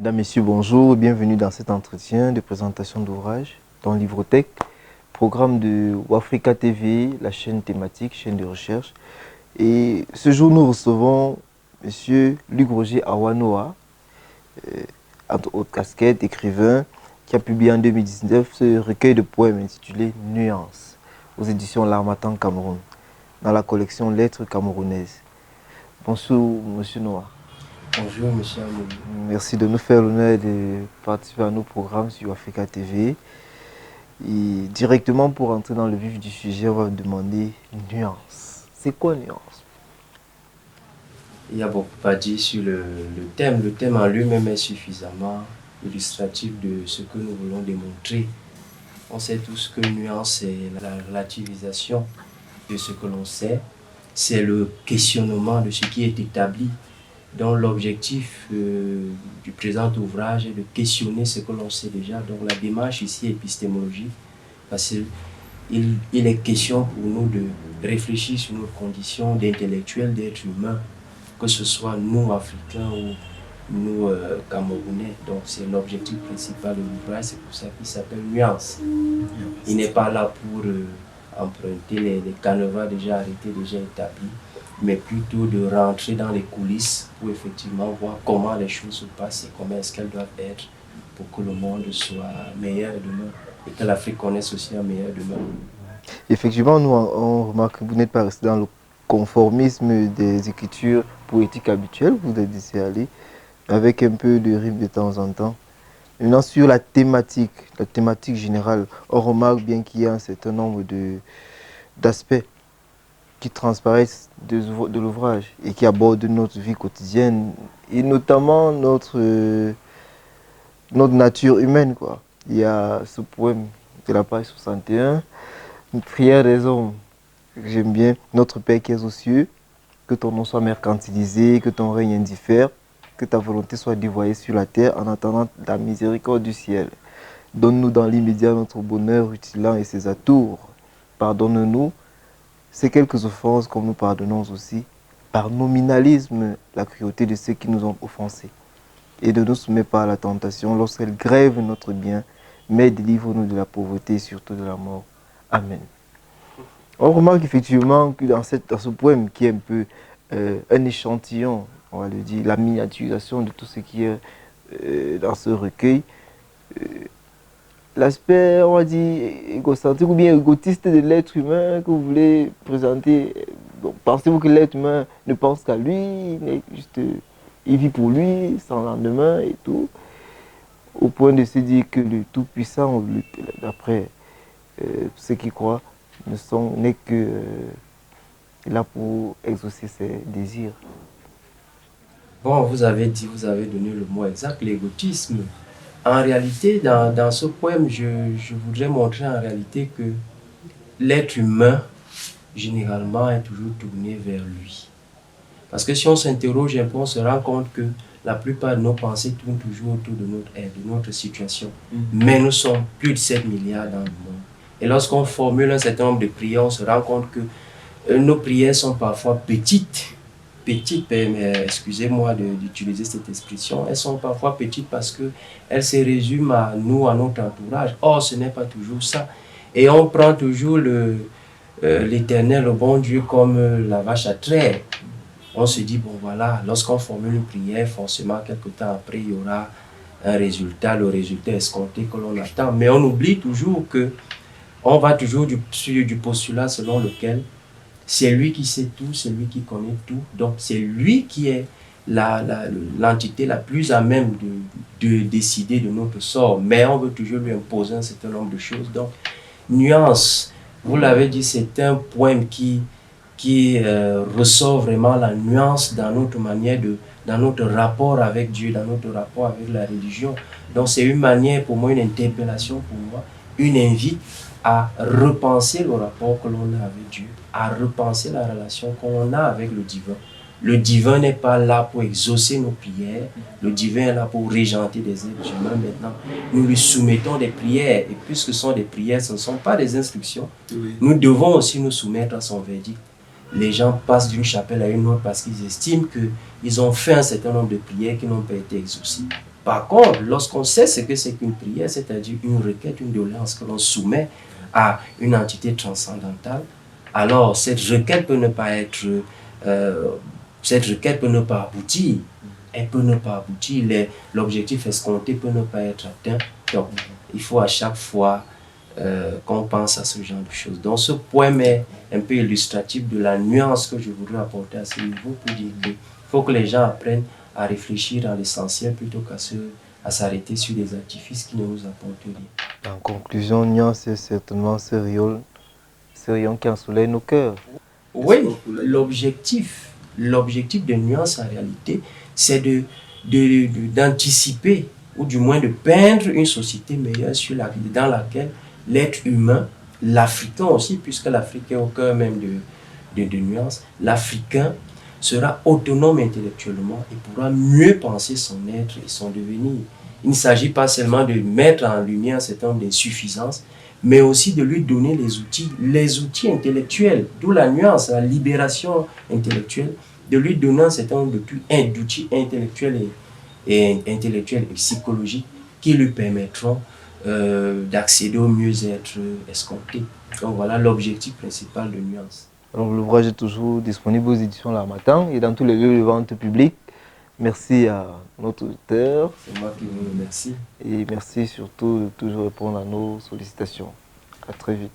Mesdames, Messieurs, bonjour, bienvenue dans cet entretien de présentation d'ouvrage dans Livrothèque, programme de Wafrica TV, la chaîne thématique, chaîne de recherche. Et ce jour, nous recevons Monsieur Luc Roger Awanoa, entre autres casquettes, écrivain, qui a publié en 2019 ce recueil de poèmes intitulé Nuances, aux éditions L'Harmattan Cameroun, dans la collection Lettres camerounaises. Bonjour, Monsieur Noah. Bonjour, monsieur Amoulou. Merci de nous faire l'honneur de participer à nos programmes sur Africa TV. Et directement pour entrer dans le vif du sujet, on va vous demander nuance. C'est quoi nuance? Il y a beaucoup à dire sur le thème. Le thème en lui-même est suffisamment illustratif de ce que nous voulons démontrer. On sait tous que nuance, c'est la relativisation de ce que l'on sait. C'est le questionnement de ce qui est établi. Donc l'objectif du présent ouvrage est de questionner ce que l'on sait déjà. Donc la démarche ici est épistémologique, parce qu'il est question pour nous de réfléchir sur nos conditions d'intellectuels, d'êtres humains, que ce soit nous Africains ou nous Camerounais. Donc c'est l'objectif principal de l'ouvrage, c'est pour ça qu'il s'appelle Nuance. Il n'est pas là pour emprunter les canevas déjà arrêtés, déjà établis, mais plutôt de rentrer dans les coulisses pour effectivement voir comment les choses se passent et comment est-ce qu'elles doivent être pour que le monde soit meilleur demain et que l'Afrique connaisse aussi un meilleur demain. Effectivement, nous, on remarque que vous n'êtes pas resté dans le conformisme des écritures poétiques habituelles, vous êtes laissé aller, avec un peu de rime de temps en temps. Maintenant, sur la thématique générale, on remarque bien qu'il y a un certain nombre d'aspects qui transparaissent de l'ouvrage et qui abordent notre vie quotidienne et notamment notre nature humaine, quoi. Il y a ce poème de la page 61, une prière des hommes, que j'aime bien. Notre Père qui es aux cieux, que ton nom soit mercantilisé, que ton règne indiffère, que ta volonté soit dévoyée sur la terre en attendant la miséricorde du ciel. Donne-nous dans l'immédiat notre bonheur rutilant et ses atours. Pardonne-nous ces quelques offenses comme nous pardonnons aussi, par nominalisme, la cruauté de ceux qui nous ont offensés. Et ne nous soumets pas à la tentation lorsqu'elle grève notre bien, mais délivre-nous de la pauvreté et surtout de la mort. Amen. On remarque effectivement que dans ce poème, qui est un peu un échantillon, on va le dire, la miniaturisation de tout ce qui est dans ce recueil, l'aspect, on va dire, égocentrique ou bien égotiste de l'être humain que vous voulez présenter. Donc, pensez-vous que l'être humain ne pense qu'à lui, il vit pour lui, sans lendemain et tout, au point de se dire que le Tout-Puissant, d'après ceux qui croient, n'est que là pour exaucer ses désirs. Bon, vous avez donné le mot exact, l'égotisme. En réalité, dans ce poème, je voudrais montrer en réalité que l'être humain, généralement, est toujours tourné vers lui. Parce que si on s'interroge un peu, on se rend compte que la plupart de nos pensées tournent toujours autour de notre aide, de notre situation. Mais nous sommes plus de 7 milliards dans le monde. Et lorsqu'on formule un certain nombre de prières, on se rend compte que nos prières sont parfois petites, excusez-moi d'utiliser cette expression, elles sont parfois petites parce qu'elles se résument à nous, à notre entourage. Or, ce n'est pas toujours ça. Et on prend toujours l'Éternel, le bon Dieu, comme la vache à traire. On se dit, bon voilà, lorsqu'on formule une prière, forcément, quelque temps après, il y aura un résultat, le résultat escompté que l'on attend. Mais on oublie toujours que on va toujours du postulat selon lequel c'est lui qui sait tout, c'est lui qui connaît tout. Donc, c'est lui qui est l'entité la plus à même de décider de notre sort. Mais on veut toujours lui imposer un certain nombre de choses. Donc, nuance, vous l'avez dit, c'est un poème qui ressort vraiment la nuance dans notre manière dans notre rapport avec Dieu, dans notre rapport avec la religion. Donc, c'est une manière, pour moi, une interpellation pour moi, une invite à repenser le rapport que l'on a avec Dieu, à repenser la relation qu'on a avec le divin. Le divin n'est pas là pour exaucer nos prières, le divin est là pour régenter des êtres humains. Maintenant, nous lui soumettons des prières, et puisque ce sont des prières, ce ne sont pas des instructions, nous devons aussi nous soumettre à son verdict. Les gens passent d'une chapelle à une autre parce qu'ils estiment qu'ils ont fait un certain nombre de prières qui n'ont pas été exaucées. Par contre, lorsqu'on sait ce que c'est qu'une prière, c'est-à-dire une requête, une doléance que l'on soumet à une entité transcendantale, alors cette requête peut ne pas être, cette requête peut ne pas aboutir. Elle peut ne pas aboutir, l'objectif escompté peut ne pas être atteint. Donc, il faut à chaque fois qu'on pense à ce genre de choses. Donc, ce poème est un peu illustratif de la nuance que je voudrais apporter à ce niveau pour dire qu'il faut que les gens apprennent à réfléchir à l'essentiel plutôt qu'à s'arrêter sur des artifices qui ne nous apportent rien. En conclusion, nuance, c'est certainement ce rayon qui ensoleille nos cœurs. Oui, l'objectif de nuance en réalité, c'est d'anticiper ou du moins de peindre une société meilleure dans laquelle l'être humain, l'Africain aussi, puisque l'Afrique est au cœur même de nuance, l'Africain sera autonome intellectuellement et pourra mieux penser son être et son devenir. Il ne s'agit pas seulement de mettre en lumière un certain nombre d'insuffisances, mais aussi de lui donner les outils intellectuels, d'où la nuance, la libération intellectuelle, de lui donner un certain nombre d'outils intellectuels et psychologiques qui lui permettront d'accéder au mieux-être escompté. Donc voilà l'objectif principal de Nuance. Alors l'ouvrage est toujours disponible aux éditions L'Harmattan et dans tous les lieux de vente publique. Merci à notre auteur. C'est moi qui vous remercie. Et merci surtout de toujours répondre à nos sollicitations. À très vite.